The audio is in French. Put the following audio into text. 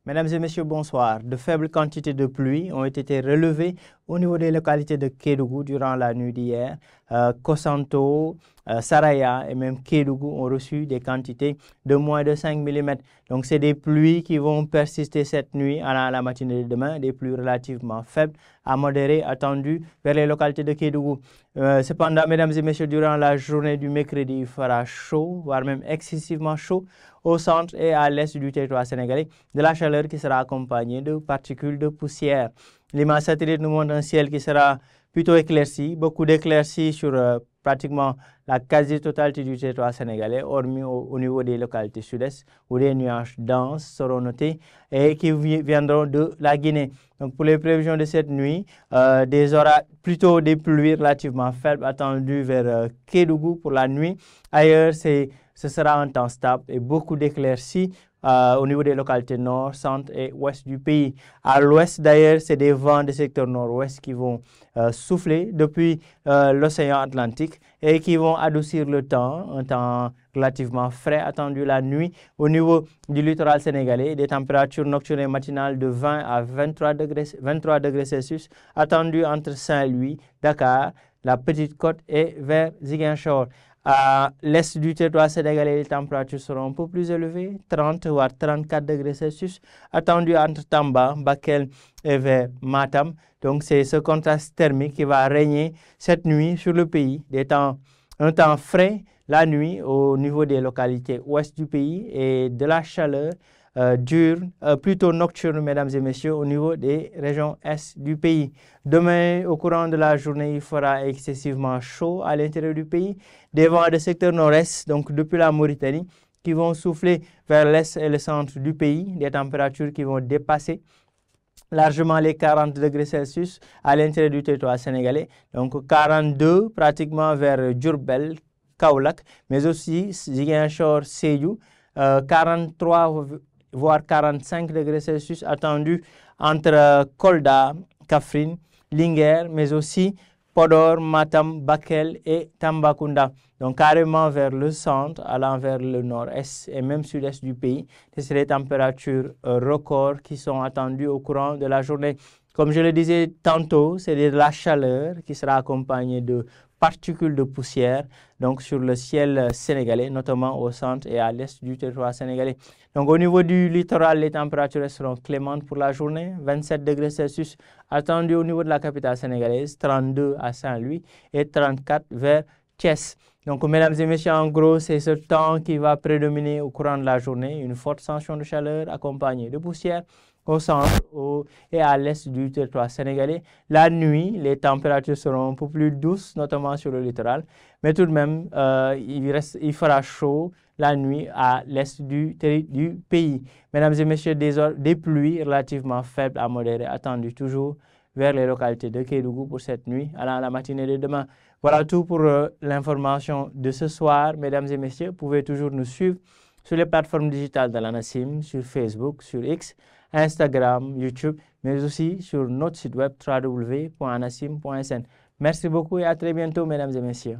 Mesdames et messieurs, bonsoir. De faibles quantités de pluie ont été relevées au niveau des localités de Kédougou durant la nuit d'hier. Kosanto, Saraya et même Kédougou ont reçu des quantités de moins de 5 mm. Donc, c'est des pluies qui vont persister cette nuit à la matinée de demain, des pluies relativement faibles à modérées attendues vers les localités de Kédougou. Cependant, mesdames et messieurs, durant la journée du mercredi, il fera chaud, voire même excessivement chaud au centre et à l'est du territoire sénégalais, de la chaleur qui sera accompagnée de particules de poussière. L'image satellite nous montre un ciel qui sera plutôt éclairci, beaucoup d'éclaircies sur pratiquement la quasi-totalité du territoire sénégalais, hormis au niveau des localités sud-est, où des nuages denses seront notés et qui viendront de la Guinée. Donc pour les prévisions de cette nuit, plutôt des pluies relativement faibles attendues vers Kédougou pour la nuit. Ailleurs, ce sera un temps stable et beaucoup d'éclaircies au niveau des localités nord, centre et ouest du pays. À l'ouest, d'ailleurs, c'est des vents du secteur nord-ouest qui vont souffler depuis l'océan Atlantique et qui vont adoucir le temps, un temps relativement frais attendu la nuit. Au niveau du littoral sénégalais, des températures nocturnes et matinales de 20 à 23 degrés Celsius attendues entre Saint-Louis, Dakar, la Petite Côte et vers Ziguinchor. À l'est du territoire sénégalais, les températures seront un peu plus élevées, 30 voire 34 degrés Celsius, attendu entre Tamba, Bakel et vers Matam. Donc, c'est ce contraste thermique qui va régner cette nuit sur le pays. Un temps frais la nuit au niveau des localités ouest du pays et de la chaleur plutôt nocturne, mesdames et messieurs, au niveau des régions est du pays. Demain, au courant de la journée, il fera excessivement chaud à l'intérieur du pays. Des vents de secteur nord-est, donc depuis la Mauritanie, qui vont souffler vers l'est et le centre du pays. Des températures qui vont dépasser largement les 40 degrés Celsius à l'intérieur du territoire sénégalais. Donc 42 pratiquement vers Diourbel, Kaolack, mais aussi Ziguinchor, Sédhiou, 43 voire 45 degrés Celsius attendus entre Kolda, Kaffrine, Linguère, mais aussi Podor, Matam, Bakel et Tambacounda. Donc carrément vers le centre, allant vers le nord-est et même sud-est du pays. C'est les températures records qui sont attendues au courant de la journée. Comme je le disais tantôt, c'est de la chaleur qui sera accompagnée de particules de poussière donc sur le ciel sénégalais, notamment au centre et à l'est du territoire sénégalais. Donc au niveau du littoral, les températures seront clémentes pour la journée, 27 degrés Celsius attendus au niveau de la capitale sénégalaise, 32 à Saint-Louis et 34 vers Thiès. Donc mesdames et messieurs, en gros, c'est ce temps qui va prédominer au courant de la journée, une forte tension de chaleur accompagnée de poussière au centre et à l'est du territoire sénégalais. La nuit, les températures seront un peu plus douces, notamment sur le littoral. Mais tout de même, il fera chaud la nuit à l'est du pays. Mesdames et messieurs, des pluies relativement faibles à modérées attendues toujours vers les localités de Kédougou pour cette nuit, à la matinée de demain. Voilà tout pour l'information de ce soir. Mesdames et messieurs, vous pouvez toujours nous suivre sur les plateformes digitales de l'ANACIM, sur Facebook, sur X, Instagram, YouTube, mais aussi sur notre site web www.anacim.sn. Merci beaucoup et à très bientôt, mesdames et messieurs.